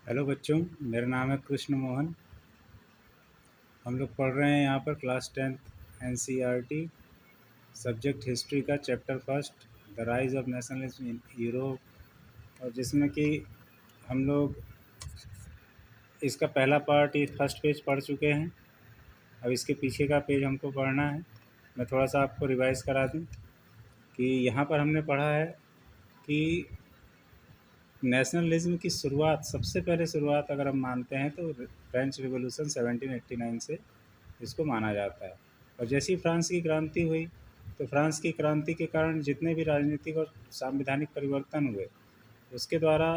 Hello बच्चों, मेरा नाम है कृष्ण मोहन। हम लोग पढ़ रहे हैं यहाँ पर class 10th NCERT subject history का chapter first the rise of nationalism in Europe. और जिसमें कि हम लोग इसका पहला पार्ट ये फर्स्ट पेज पढ़ चुके हैं। अब इसके पीछे का पेज हमको पढ़ना है। मैं थोड़ा सा आपको रिवाइज़ करा दूँ कि यहाँ पर हमने पढ़ा है कि नेशनलिज्म की शुरुआत, सबसे पहले शुरुआत अगर हम मानते हैं तो फ्रेंच रिवॉल्यूशन 1789 से इसको माना जाता है। और जैसे ही फ्रांस की क्रांति हुई तो फ्रांस की क्रांति के कारण जितने भी राजनीतिक और संवैधानिक परिवर्तन हुए उसके द्वारा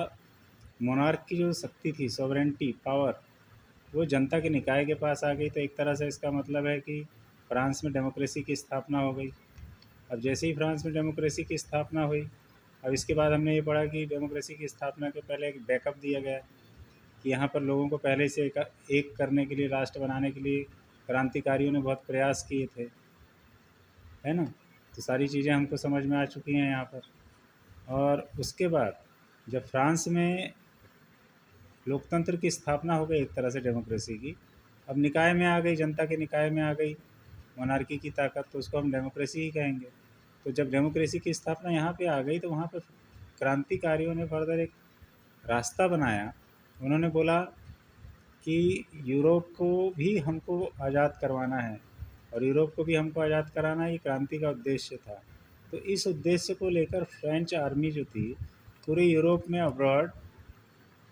मोनार्क की जो शक्ति थी, सॉवरेंटी पावर, वो जनता के निकाय के पास आ गई। तो एक तरह से इसका मतलब है कि फ्रांस में डेमोक्रेसी की स्थापना हो गई। अब जैसे ही फ्रांस में डेमोक्रेसी की स्थापना हुई, अब इसके बाद हमने ये पढ़ा कि डेमोक्रेसी की स्थापना के पहले एक बैकअप दिया गया कि यहाँ पर लोगों को पहले से एक करने के लिए, राष्ट्र बनाने के लिए क्रांतिकारियों ने बहुत प्रयास किए थे, है ना। तो सारी चीज़ें हमको समझ में आ चुकी हैं यहाँ पर। और उसके बाद जब फ्रांस में लोकतंत्र की स्थापना हो गई, एक तरह से डेमोक्रेसी की, अब निकाय में आ गई, जनता के निकाय में आ गई मोनार्की की ताकत, तो उसको हम डेमोक्रेसी ही कहेंगे। तो जब डेमोक्रेसी की स्थापना यहाँ पे आ गई तो वहाँ पर क्रांतिकारियों ने फर्दर एक रास्ता बनाया। उन्होंने बोला कि यूरोप को भी हमको आज़ाद करवाना है और यूरोप को भी हमको आज़ाद कराना, ये क्रांति का उद्देश्य था। तो इस उद्देश्य को लेकर फ्रेंच आर्मी जो थी पूरे यूरोप में अब्रॉड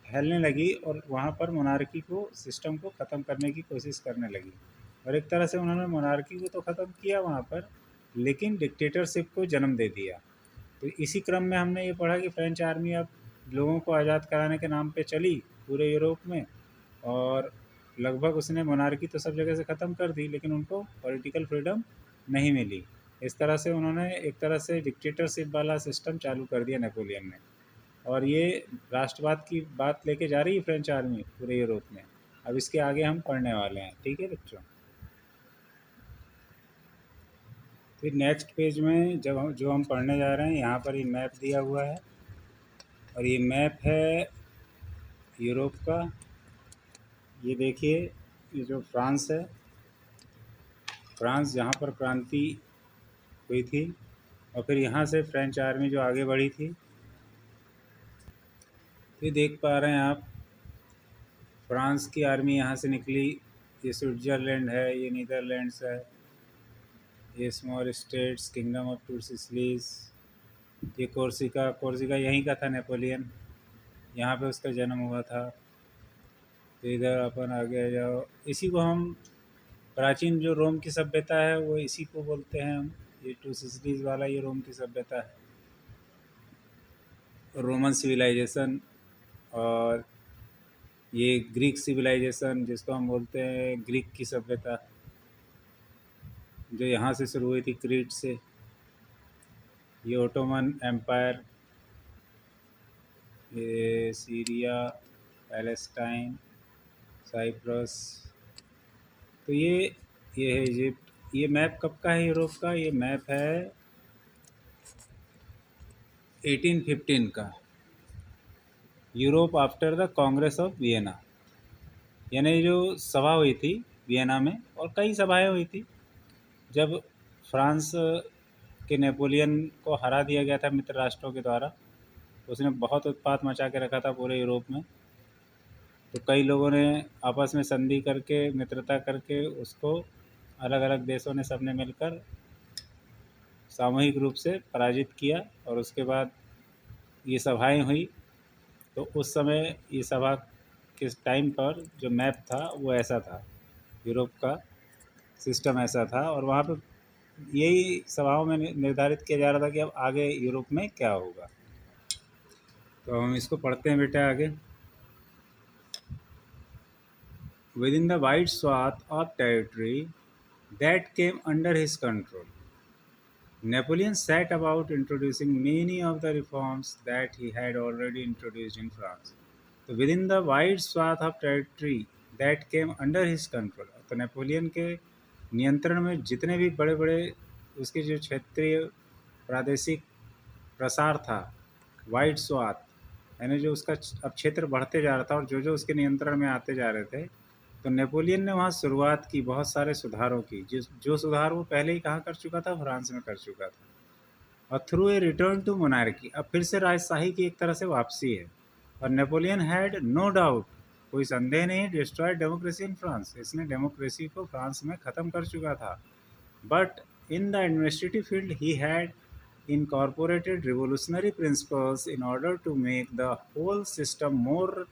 फैलने लगी और वहाँ पर मोनार्की को, सिस्टम को ख़त्म करने की कोशिश करने लगी। और एक तरह से उन्होंने मोनार्की को तो ख़त्म किया वहाँ पर, लेकिन डिक्टेटरशिप को जन्म दे दिया। तो इसी क्रम में हमने ये पढ़ा कि फ्रेंच आर्मी अब लोगों को आज़ाद कराने के नाम पे चली पूरे यूरोप में, और लगभग उसने मोनार्की तो सब जगह से ख़त्म कर दी, लेकिन उनको पॉलिटिकल फ्रीडम नहीं मिली। इस तरह से उन्होंने एक तरह से डिक्टेटरशिप वाला सिस्टम चालू कर दिया नेपोलियन ने। और ये राष्ट्रवाद की बात लेके जा रही है फ्रेंच आर्मी पूरे यूरोप में। अब इसके आगे हम पढ़ने वाले हैं, ठीक है बच्चों। फिर नेक्स्ट पेज में जो हम पढ़ने जा रहे हैं, यहाँ पर ये मैप दिया हुआ है और ये मैप है यूरोप का। ये देखिए, ये जो फ्रांस है, फ्रांस जहाँ पर क्रांति हुई थी, और फिर यहाँ से फ्रेंच आर्मी जो आगे बढ़ी थी, ये देख पा रहे हैं आप, फ्रांस की आर्मी यहाँ से निकली। ये स्विट्ज़रलैंड है, ये नीदरलैंड्स है, ये small states, kingdom of two Sicilies, ये कोर्सिका, कोर्सिका यहीं का था नेपोलियन, यहाँ पे उसका जन्म हुआ था। तो इधर अपन आगे आ जाओ, इसी को हम प्राचीन जो रोम की सभ्यता है वो इसी को बोलते हैं हम। ये टू सिसिलीज वाला ये रोम की सभ्यता है, रोमन सिविलाइजेशन। और ये ग्रीक सिविलाइजेशन जिसको हम बोलते हैं ग्रीक की सभ्यता, जो यहाँ से शुरू हुई थी क्रीट से। ये ओटोमन एम्पायर, ये सीरिया, पैलेस्टाइन, साइप्रस। तो ये है इजिप्ट। ये मैप कब का है यूरोप का? ये मैप है 1815 का, Europe after the Congress of Vienna. यानी जो सभा हुई थी वियना में, और कई सभाएं हुई थी, जब फ्रांस के नेपोलियन को हरा दिया गया था मित्र राष्ट्रों के द्वारा। उसने बहुत उत्पात मचा के रखा था पूरे यूरोप में। तो कई लोगों ने आपस में संधि करके, मित्रता करके उसको, अलग अलग देशों ने सबने मिलकर सामूहिक रूप से पराजित किया। और उसके बाद ये सभाएं हुई। तो उस समय ये सभा किस टाइम पर जो मैप था वो ऐसा था, यूरोप का सिस्टम ऐसा था। और वहाँ पे यही सभाओं में निर्धारित किया जा रहा था कि अब आगे यूरोप में क्या होगा। तो हम इसको पढ़ते हैं बेटा आगे। Within the wide swathe of territory that came under his control, Napoleon set about introducing many of the reforms that he had already introduced in France. तो within the wide swath of territory that came under his control, तो Napoleon के नियंत्रण में जितने भी बड़े बड़े उसके जो क्षेत्रीय प्रादेशिक प्रसार था, वाइड स्वाथ, यानी जो उसका अब क्षेत्र बढ़ते जा रहा था और जो जो उसके नियंत्रण में आते जा रहे थे, तो नेपोलियन ने वहाँ शुरुआत की बहुत सारे सुधारों की, जिस जो सुधार वो पहले ही कहाँ कर चुका था, फ्रांस में कर चुका था। और through a return to monarchy, अब फिर से राजशाही की एक तरह से वापसी है। और नेपोलियन हैड नो डाउट, कोई संदेह नहीं, डिस्ट्रॉयड डेमोक्रेसी इन फ्रांस, इसने डेमोक्रेसी को फ्रांस में ख़त्म कर चुका था। But in the administrative field he had incorporated revolutionary principles in order to make the whole system more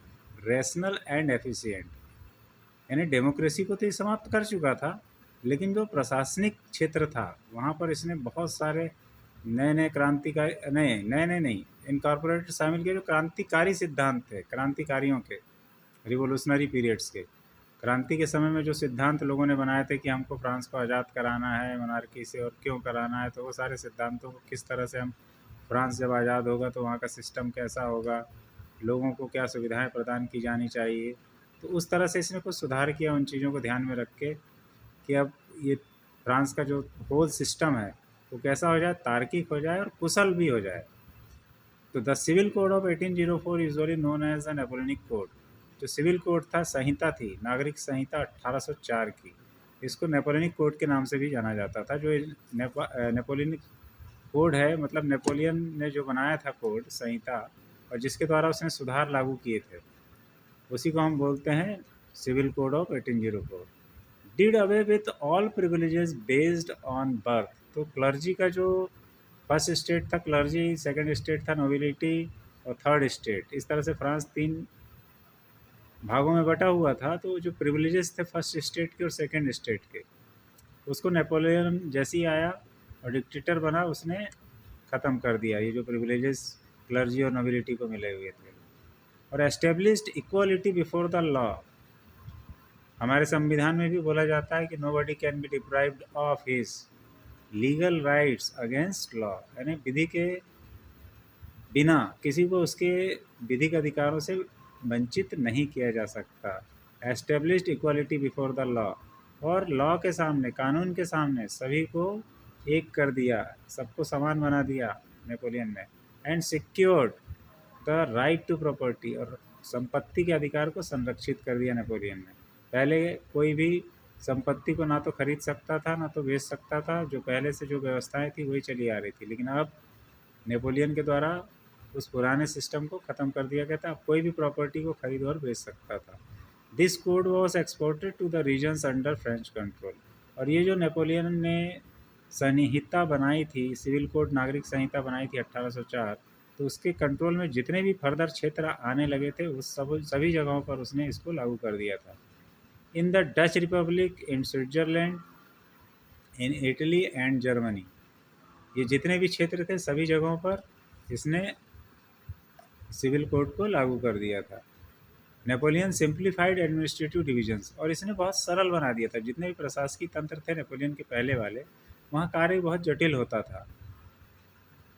rational and efficient। यानी डेमोक्रेसी को तो ये समाप्त कर चुका था, लेकिन जो प्रशासनिक क्षेत्र था वहाँ पर इसने बहुत सारे नए नए क्रांतिकारी, नए नए नहीं, इनकॉर्पोरेटेड शामिल किए जो क्रांतिकारी सिद्धांत थे, क्रांतिकारियों के, रिवोल्यूशनरी पीरियड्स के। क्रांति के समय में जो सिद्धांत लोगों ने बनाए थे कि हमको फ्रांस को आज़ाद कराना है मोनार्की से, और क्यों कराना है, तो वो सारे सिद्धांतों को किस तरह से हम, फ्रांस जब आज़ाद होगा तो वहाँ का सिस्टम कैसा होगा, लोगों को क्या सुविधाएं प्रदान की जानी चाहिए, तो उस तरह से इसने कुछ सुधार किया उन चीज़ों को ध्यान में रख के कि अब ये फ्रांस का जो होल सिस्टम है वो कैसा हो जाए, तार्किक हो जाए और कुशल भी हो जाए। तो the civil code of 1804 usually known as the Napoleonic code, जो सिविल कोड था, संहिता थी, नागरिक संहिता 1804 की, इसको नेपोलियनिक कोड के नाम से भी जाना जाता था। जो नेपोलियनिक कोड है, मतलब नेपोलियन ने जो बनाया था कोड, संहिता, और जिसके द्वारा उसने सुधार लागू किए थे, उसी को हम बोलते हैं civil code of 1804। Did away with all privileges based on birth, तो क्लर्जी का जो फर्स्ट स्टेट था क्लर्जी, सेकंड स्टेट था नोबिलिटी, और थर्ड स्टेट, इस तरह से फ्रांस 3 भागों में बटा हुआ था। तो जो प्रिविलेजेस थे फर्स्ट स्टेट के और सेकंड स्टेट के, उसको नेपोलियन जैसे ही आया और डिक्टेटर बना, उसने ख़त्म कर दिया, ये जो प्रिविलेजेस क्लर्जी और नोबिलिटी को मिले हुए थे। और established equality before the law, हमारे संविधान में भी बोला जाता है कि nobody can be deprived of his legal rights against law, यानी विधि के बिना किसी को उसके विधिक अधिकारों से वंचित नहीं किया जा सकता। Established equality before the law, और लॉ के सामने, कानून के सामने सभी को एक कर दिया, सबको समान बना दिया नेपोलियन ने। And secured the right to property, और संपत्ति के अधिकार को संरक्षित कर दिया नेपोलियन ने। पहले कोई भी संपत्ति को ना तो खरीद सकता था ना तो बेच सकता था, जो पहले से जो व्यवस्थाएं थी वही चली आ रही थी, लेकिन अब नेपोलियन के द्वारा उस पुराने सिस्टम को ख़त्म कर दिया गया था। अब कोई भी प्रॉपर्टी को खरीद और बेच सकता था। This code was exported to the regions under French control, और ये जो नेपोलियन ने संहिता बनाई थी, सिविल कोड नागरिक संहिता बनाई थी 1804, तो उसके कंट्रोल में जितने भी फर्दर क्षेत्र आने लगे थे उस सभी जगहों पर उसने इसको लागू कर दिया था। In the Dutch Republic, in Switzerland, in Italy and Germany, ये जितने भी क्षेत्र थे सभी जगहों पर इसने सिविल कोड को लागू कर दिया था। नेपोलियन सिंप्लीफाइड एडमिनिस्ट्रेटिव डिविजन्स, और इसने बहुत सरल बना दिया था। जितने भी प्रशासकीय तंत्र थे नेपोलियन के पहले वाले, वहाँ कार्य बहुत जटिल होता था,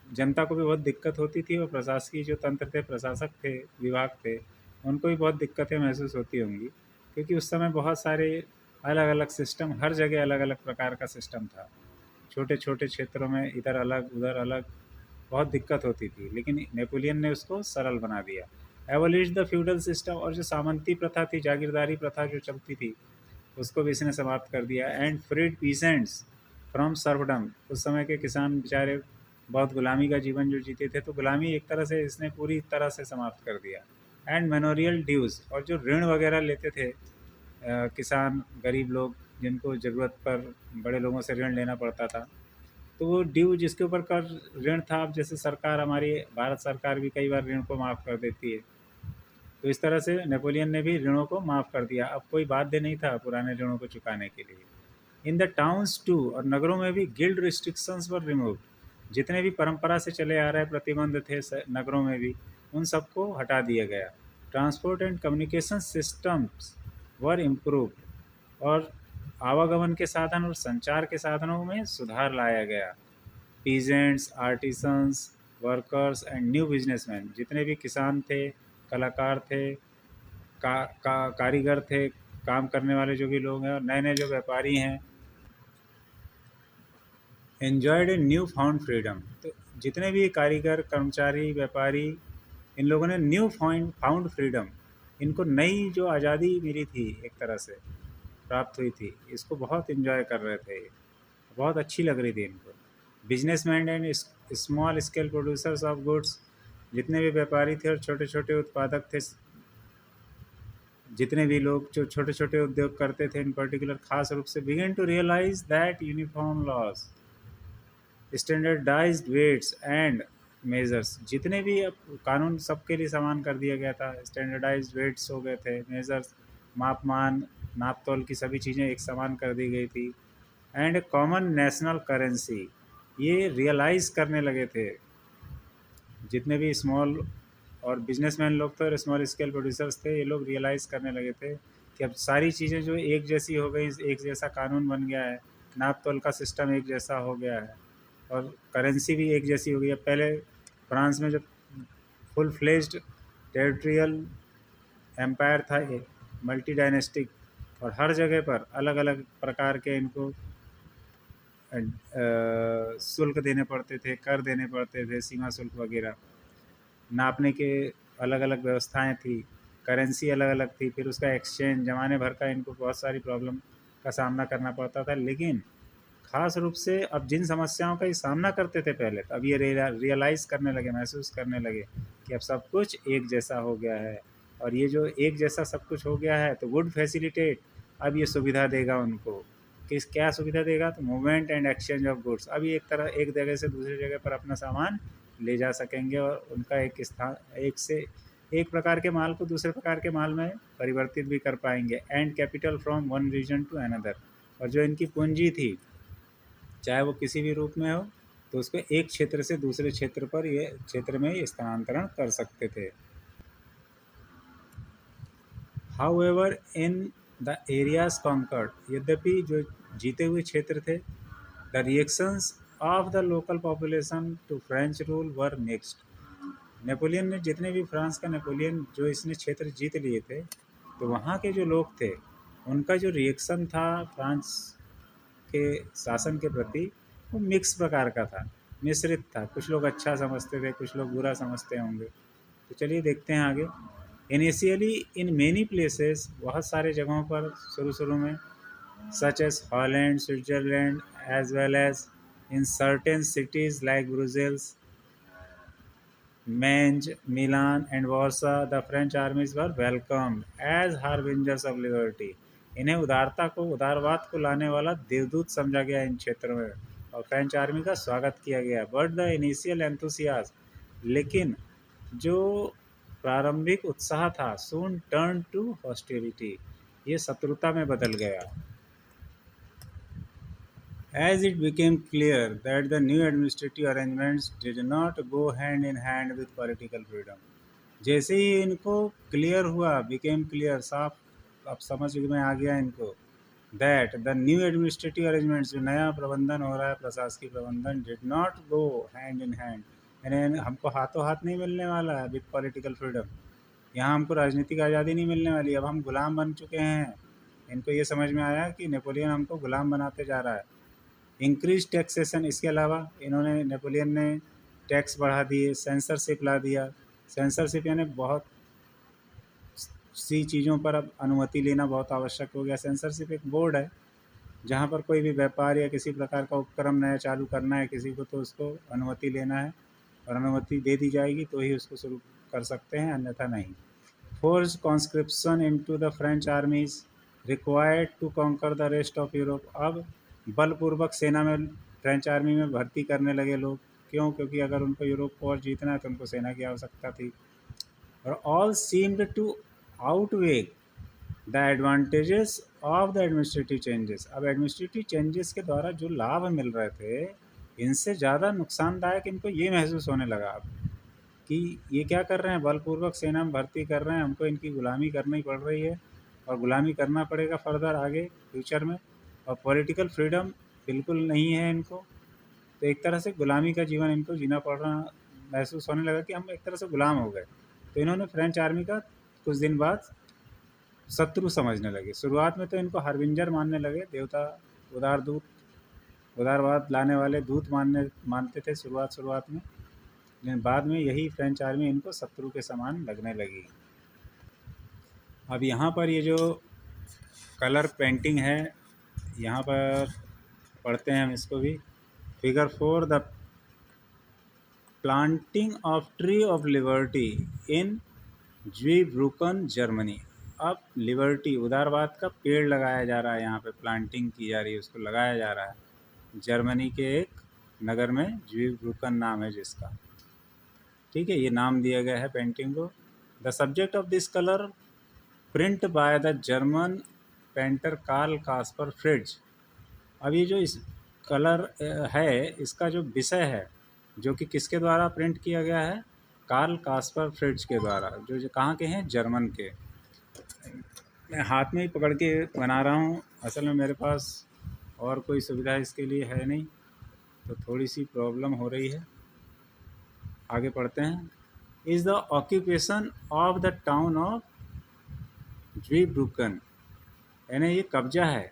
जनता को भी बहुत दिक्कत होती थी, और प्रशासकीय जो तंत्र थे, प्रशासक थे, विभाग थे, उनको भी बहुत दिक्कतें महसूस होती होंगी, क्योंकि उस समय बहुत सारे अलग अलग सिस्टम, हर जगह अलग अलग प्रकार का सिस्टम था, छोटे छोटे क्षेत्रों में इधर अलग उधर अलग, बहुत दिक्कत होती थी, लेकिन नेपोलियन ने उसको सरल बना दिया। एबोलिश द फ्यूडल सिस्टम, और जो सामंती प्रथा थी, जागीरदारी प्रथा जो चलती थी, उसको भी इसने समाप्त कर दिया। एंड फ्रीड पीसेंट्स फ्रॉम सर्वडम, उस समय के किसान बेचारे बहुत गुलामी का जीवन जो जीते थे, तो गुलामी एक तरह से इसने पूरी तरह से समाप्त कर दिया। एंड मेमोरियल ड्यूज़, और जो ऋण वगैरह लेते थे किसान, गरीब लोग, जिनको ज़रूरत पर बड़े लोगों से ऋण लेना पड़ता था, तो वो ड्यू जिसके ऊपर कर ऋण था, अब जैसे सरकार, हमारी भारत सरकार भी कई बार ऋण को माफ़ कर देती है, तो इस तरह से नेपोलियन ने भी ऋणों को माफ़ कर दिया। अब कोई बाध्य नहीं था पुराने ऋणों को चुकाने के लिए। इन द टाउन्स टू, और नगरों में भी गिल्ड रिस्ट्रिक्शंस वर रिमूव, जितने भी परंपरा से चले आ रहे प्रतिबंध थे नगरों में भी, उन सबको हटा दिया गया। Transport and communication systems were improved, और आवागमन के साधन और संचार के साधनों में सुधार लाया गया। Peasants, artisans, workers and new businessman, जितने भी किसान थे, कलाकार थे, कारीगर थे, काम करने वाले जो भी लोग हैं, और नए नए जो व्यापारी हैं, enjoyed a new found freedom, तो जितने भी कारीगर, कर्मचारी, व्यापारी, इन लोगों ने न्यू फाउंड फ्रीडम, इनको नई जो आज़ादी मिली थी एक तरह से प्राप्त हुई थी, इसको बहुत इन्जॉय कर रहे थे, बहुत अच्छी लग रही थी इनको। Businessman and small scale producers of goods, जितने भी व्यापारी थे और छोटे छोटे उत्पादक थे, जितने भी लोग जो छोटे छोटे उद्योग करते थे इन पर्टिकुलर, खास रूप से begin to realise that uniform laws, standardised weights and measures, जितने भी अब कानून सबके लिए समान कर दिया गया था, स्टैंडर्डाइज्ड वेट्स हो गए थे, मेजर्स मापमान नाप तोल की सभी चीज़ें एक समान कर दी गई थी, एंड कॉमन नेशनल करेंसी, ये रियलाइज़ करने लगे थे जितने भी स्मॉल और बिजनेसमैन लोग थे और स्मॉल स्केल प्रोड्यूसर्स थे, ये लोग रियलाइज़ करने लगे थे कि अब सारी चीज़ें जो एक जैसी हो गई, एक जैसा कानून बन गया है, नाप तोल का सिस्टम एक जैसा हो गया है और करेंसी भी एक जैसी हो गई है। पहले फ्रांस में जब फुल फ्लेज्ड टेरिटोरियल एम्पायर था, ये मल्टी डायनेस्टिक, और हर जगह पर अलग अलग प्रकार के इनको शुल्क देने पड़ते थे, कर देने पड़ते थे, सीमा शुल्क वगैरह, नापने के अलग अलग व्यवस्थाएं थी, करेंसी अलग अलग थी, फिर उसका एक्सचेंज, ज़माने भर का इनको बहुत सारी प्रॉब्लम का सामना करना पड़ता था। लेकिन खास रूप से अब जिन समस्याओं का ये सामना करते थे पहले, तो अब ये रियलाइज़ करने लगे, महसूस करने लगे कि अब सब कुछ एक जैसा हो गया है, और ये जो एक जैसा सब कुछ हो गया है तो वुड फैसिलिटेट, अब ये सुविधा देगा उनको, किस क्या सुविधा देगा, तो movement and exchange of goods, अब ये एक तरह एक जगह से दूसरी जगह पर अपना सामान ले जा सकेंगे और उनका एक स्थान, एक से एक प्रकार के माल को दूसरे प्रकार के माल में परिवर्तित भी कर पाएंगे, and capital from one region to another, और जो इनकी पूंजी थी चाहे वो किसी भी रूप में हो, तो उसको एक क्षेत्र से दूसरे क्षेत्र पर ये क्षेत्र में स्थानांतरण कर सकते थे। However in the areas conquered, यद्यपि जो जीते हुए क्षेत्र थे, the reactions of the local population to French rule were mixed. Napoleon ने जितने भी फ्रांस का नेपोलियन जो इसने क्षेत्र जीत लिए थे, तो वहाँ के जो लोग थे उनका जो रिएक्शन था फ्रांस के शासन के प्रति, वो मिक्स प्रकार का था, मिश्रित था, कुछ लोग अच्छा समझते थे, कुछ लोग बुरा समझते होंगे। तो चलिए देखते हैं आगे। इनिशियली इन मेनी प्लेसेस, बहुत सारे जगहों पर शुरू शुरू में, such as Holland, Switzerland, as well as in certain cities like Brussels, Mainz, Milan, and Warsaw, the French armies were welcomed as harbingers of liberty. इन्हें उदारता को, उदारवाद को लाने वाला देवदूत समझा गया इन क्षेत्रों में, और फ्रेंच आर्मी का स्वागत किया गया। बट द इनिशियल एंथुसियाज्म, लेकिन जो प्रारंभिक उत्साह था, सून टर्न टू हॉस्टिलिटी, ये शत्रुता में बदल गया। As it became clear that the new administrative arrangements did not go hand in hand with political freedom, जैसे ही इनको क्लियर हुआ, बिकेम क्लियर, साफ अब समझ में आ गया इनको, that the new administrative arrangements, जो नया प्रबंधन हो रहा है, प्रशासकीय प्रबंधन, did not go hand in hand, यानी हमको हाथों हाथ नहीं मिलने वाला है विद पॉलिटिकल फ्रीडम, यहाँ हमको राजनीतिक आज़ादी नहीं मिलने वाली, अब हम गुलाम बन चुके हैं। इनको ये समझ में आया कि नेपोलियन हमको गुलाम बनाते जा रहा है। इंक्रीज टैक्सेशन, इसके अलावा इन्होंने, नेपोलियन ने टैक्स बढ़ा दिए, सेंसरशिप ला दिया। सेंसरशिप यानी बहुत सी चीज़ों पर अब अनुमति लेना बहुत आवश्यक हो गया। सेंसरशिप एक बोर्ड है जहाँ पर कोई भी व्यापार या किसी प्रकार का उपक्रम नया चालू करना है किसी को, तो उसको अनुमति लेना है, और अनुमति दे दी जाएगी तो ही उसको शुरू कर सकते हैं, अन्यथा नहीं। Force conscription into the French armies required to conquer the rest of Europe, अब बलपूर्वक सेना में, फ्रेंच आर्मी में भर्ती करने लगे लोग। क्यों? क्योंकि अगर उनको यूरोप को और जीतना है तो उनको सेना की आवश्यकता थी। और all seemed to outweigh the advantages of the administrative changes, अब एडमिनिस्ट्रेटिव चेंजेस के द्वारा जो लाभ मिल रहे थे, इनसे ज़्यादा नुकसानदायक इनको ये महसूस होने लगा अब कि ये क्या कर रहे हैं, बलपूर्वक सेना में भर्ती कर रहे हैं, हमको इनकी गुलामी करनी पड़ रही है, और गुलामी करना पड़ेगा फर्दर आगे फ्यूचर में, और पॉलिटिकल फ्रीडम बिल्कुल नहीं है इनको, तो एक तरह से गुलामी का जीवन इनको जीना पड़ रहा, महसूस होने लगा कि हम एक तरह से गुलाम हो गए। तो इन्होंने फ्रेंच आर्मी का कुछ दिन बाद शत्रु समझने लगे। शुरुआत में तो इनको हार्बिंजर मानने लगे, देवता, उदार दूत, उदारवाद लाने वाले दूत मानते थे शुरुआत में, लेकिन बाद में यही फ्रेंच आर्मी इनको शत्रु के समान लगने लगी। अब यहाँ पर ये जो कलर पेंटिंग है, यहाँ पर पढ़ते हैं हम इसको भी। Figure 4, the planting of tree of liberty in Zweibrücken Germany. अब लिबर्टी उदारवाद का पेड़ लगाया जा रहा है, यहाँ पे प्लांटिंग की जा रही है, उसको लगाया जा रहा है जर्मनी के एक नगर में, ज्वीब्रुकन नाम है जिसका। ठीक है, ये नाम दिया गया है पेंटिंग को। The subject of this colour print by the German painter Karl Kaspar Fritz. अब ये जो इस कलर है, इसका जो विषय है, जो कि किसके द्वारा प्रिंट किया गया है, कार्ल कास्पर फ्रिट्ज के द्वारा, जो कहाँ के हैं, जर्मन के। मैं हाथ में ही पकड़ के बना रहा हूँ, असल में मेरे पास और कोई सुविधा इसके लिए है नहीं, तो थोड़ी सी प्रॉब्लम हो रही है। आगे पढ़ते हैं। Is the occupation of the town of Zweibrücken, यानी ये कब्जा है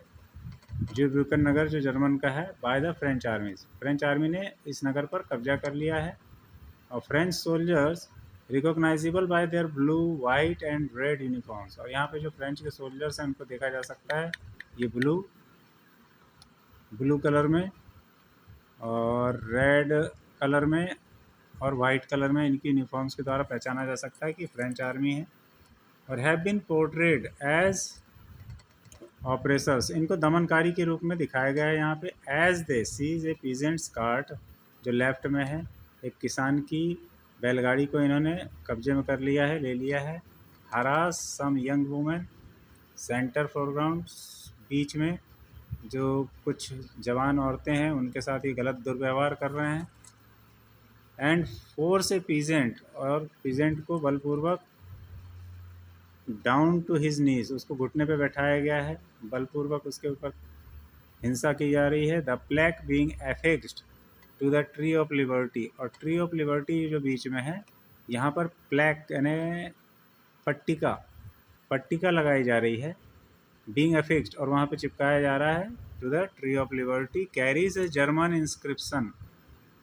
ज्वीब्रुकन नगर जो जर्मन का है, by the French आर्मीज। French army ने इस नगर पर कब्जा कर लिया है। और French soldiers recognisable bye there blue, white and red uniforms. और यहाँ पे जो फ्रेंच के सोल्जर्स हैं उनको देखा जा सकता है ये ब्लू कलर में और रेड कलर में और वाइट कलर में, इनकी यूनिफॉर्म्स के द्वारा पहचाना जा सकता है कि फ्रेंच आर्मी है। और have been portrayed as oppressors, इनको दमनकारी के रूप में दिखाया गया है यहाँ पे। As they seize a peasants cart, जो लेफ्ट में है, एक किसान की बैलगाड़ी को इन्होंने कब्जे में कर लिया है, ले लिया है। Harass some young women, centre foreground, बीच में जो कुछ जवान औरतें हैं उनके साथ ये गलत दुर्व्यवहार कर रहे हैं। एंड फोर्स ए पीजेंट, और पीजेंट को बलपूर्वक डाउन टू हिज नीज, उसको घुटने पे बैठाया गया है, बलपूर्वक उसके ऊपर हिंसा की जा रही है। The plaque being affixed to the tree of liberty, और ट्री ऑफ लिबर्टी जो बीच में है, यहाँ पर प्लैक यानी पट्टिका लगाई जा रही है, बीइंग एफिक्स्ड, और वहाँ पे चिपकाया जा रहा है to the tree of liberty, carries a German inscription,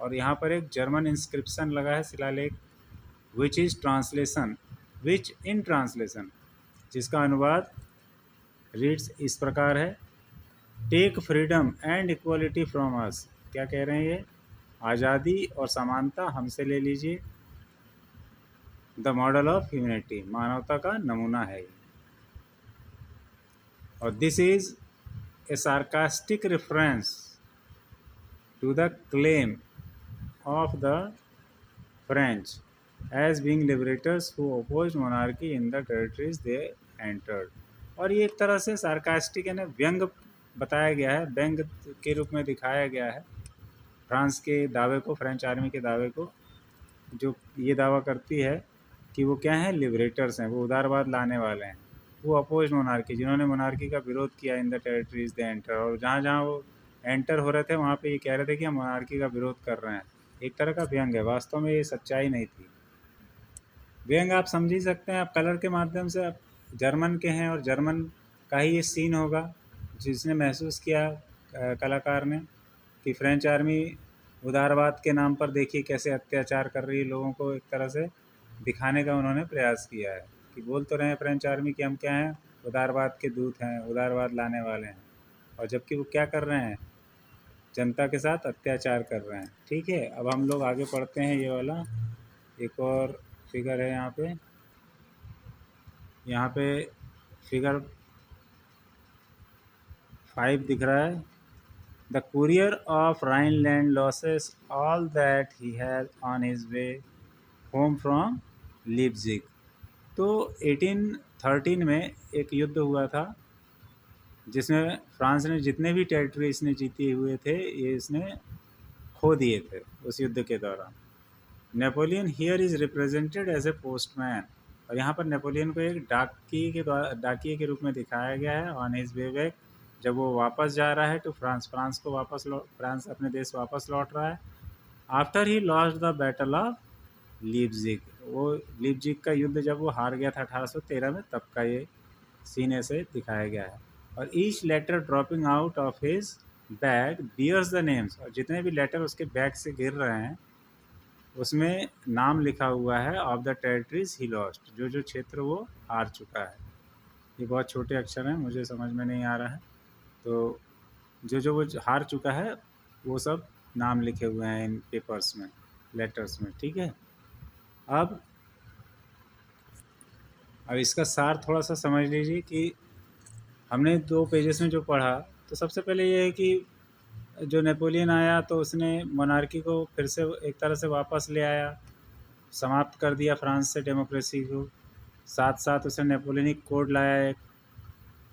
और यहाँ पर एक जर्मन इंस्क्रिप्शन लगा है, शिलालेख, विच इन ट्रांसलेशन, जिसका अनुवाद रीड्स इस प्रकार है। Take freedom and equality from us, क्या कह रहे हैं ये, आज़ादी और समानता हमसे ले लीजिए। द मॉडल ऑफ ह्यूमैनिटी, मानवता का नमूना है। और this is a sarcastic reference to the claim of the French as being liberators who opposed monarchy in the territories they entered. और ये एक तरह से सार्कास्टिक यानी व्यंग बताया गया है, व्यंग के रूप में दिखाया गया है फ्रांस के दावे को, फ्रेंच आर्मी के दावे को, जो ये दावा करती है कि वो क्या हैं, लिबरेटर्स हैं, वो उदारवाद लाने वाले हैं। वो अपोज मोनार्की, जिन्होंने मोनार्की का विरोध किया इन द टेरिटरीज दे एंटर, और जहाँ जहाँ वो एंटर हो रहे थे वहाँ पे ये कह रहे थे कि हम मोनार्की का विरोध कर रहे हैं। एक तरह का व्यंग है, वास्तव में ये सच्चाई नहीं थी। व्यंग आप समझ ही सकते हैं, आप कलर के माध्यम से, आप जर्मन के हैं और जर्मन का ही ये सीन होगा जिसने महसूस किया कलाकार ने कि फ्रेंच आर्मी उदारवाद के नाम पर देखिए कैसे अत्याचार कर रही है लोगों को, एक तरह से दिखाने का उन्होंने प्रयास किया है कि बोल तो रहे हैं फ्रेंच आर्मी कि हम क्या हैं, उदारवाद के दूत हैं, उदारवाद लाने वाले हैं, और जबकि वो क्या कर रहे हैं, जनता के साथ अत्याचार कर रहे हैं। ठीक है, अब हम लोग आगे पढ़ते हैं। ये वाला एक और फिगर है यहाँ पे फिगर 5 दिख रहा है। The courier of Rhineland loses all that he has on his way home from Leipzig. तो 1813 में एक युद्ध हुआ था जिसमें फ्रांस ने जितने भी टेरिटरी इसने जीते हुए थे ये इसने खो दिए थे उस युद्ध के दौरान। Napoleon here is represented as a postman, और यहाँ पर नेपोलियन को एक डाकिए के रूप में दिखाया गया है। ऑन हिज वे बैक, जब वो वापस जा रहा है तो फ्रांस अपने देश वापस लौट रहा है। After he lost the battle of Leipzig, वो लीप्जिग का युद्ध जब वो हार गया था 1813 में, तब का ये सीन ऐसे दिखाया गया है। और each letter dropping out of his bag bears the names, और जितने भी लेटर उसके बैग से गिर रहे हैं उसमें नाम लिखा हुआ है of the territories he lost, जो जो क्षेत्र वो हार चुका है। ये बहुत छोटे अक्षर हैं, मुझे समझ में नहीं आ रहा है, तो जो जो वो हार चुका है वो सब नाम लिखे हुए हैं इन पेपर्स में, लेटर्स में, ठीक है। अब अब इसका सार थोड़ा सा समझ लीजिए कि हमने 2 पेजेस में जो पढ़ा, तो सबसे पहले ये है कि जो नेपोलियन आया तो उसने मोनार्की को फिर से एक तरह से वापस ले आया, समाप्त कर दिया फ्रांस से डेमोक्रेसी को। साथ साथ उसने नेपोलियनिक कोड लाया, एक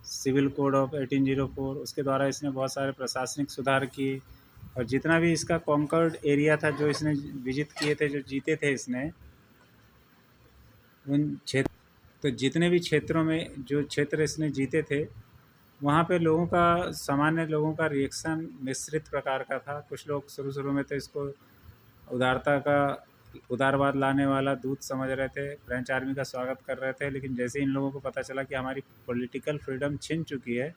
सिविल कोड ऑफ 1804, उसके द्वारा इसने बहुत सारे प्रशासनिक सुधार किए। और जितना भी इसका कॉन्कर्ड एरिया था, जो इसने विजिट किए थे, जो जीते थे इसने, उन क्षेत्र, तो जितने भी क्षेत्रों में जो क्षेत्र इसने जीते थे, वहाँ पे लोगों का, सामान्य लोगों का रिएक्शन मिश्रित प्रकार का था। कुछ लोग शुरू शुरू में तो इसको उदारता का, उदारवाद लाने वाला दूत समझ रहे थे, फ्रेंच आर्मी का स्वागत कर रहे थे। लेकिन जैसे इन लोगों को पता चला कि हमारी पॉलिटिकल फ्रीडम छिन चुकी है,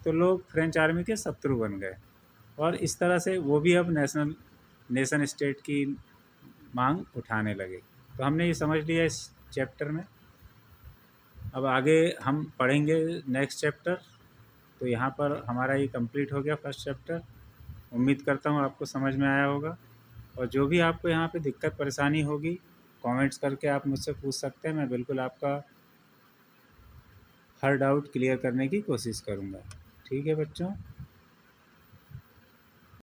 तो लोग फ्रेंच आर्मी के शत्रु बन गए। और इस तरह से वो भी अब नेशन स्टेट की मांग उठाने लगे। तो हमने ये समझ लिया इस चैप्टर में। अब आगे हम पढ़ेंगे नेक्स्ट चैप्टर। तो यहाँ पर हमारा ये कंप्लीट हो गया फर्स्ट चैप्टर। उम्मीद करता हूँ आपको समझ में आया होगा। और जो भी आपको यहाँ पे दिक्कत परेशानी होगी, कमेंट्स करके आप मुझसे पूछ सकते हैं। मैं बिल्कुल आपका हर डाउट क्लियर करने की कोशिश करूँगा। ठीक है बच्चों।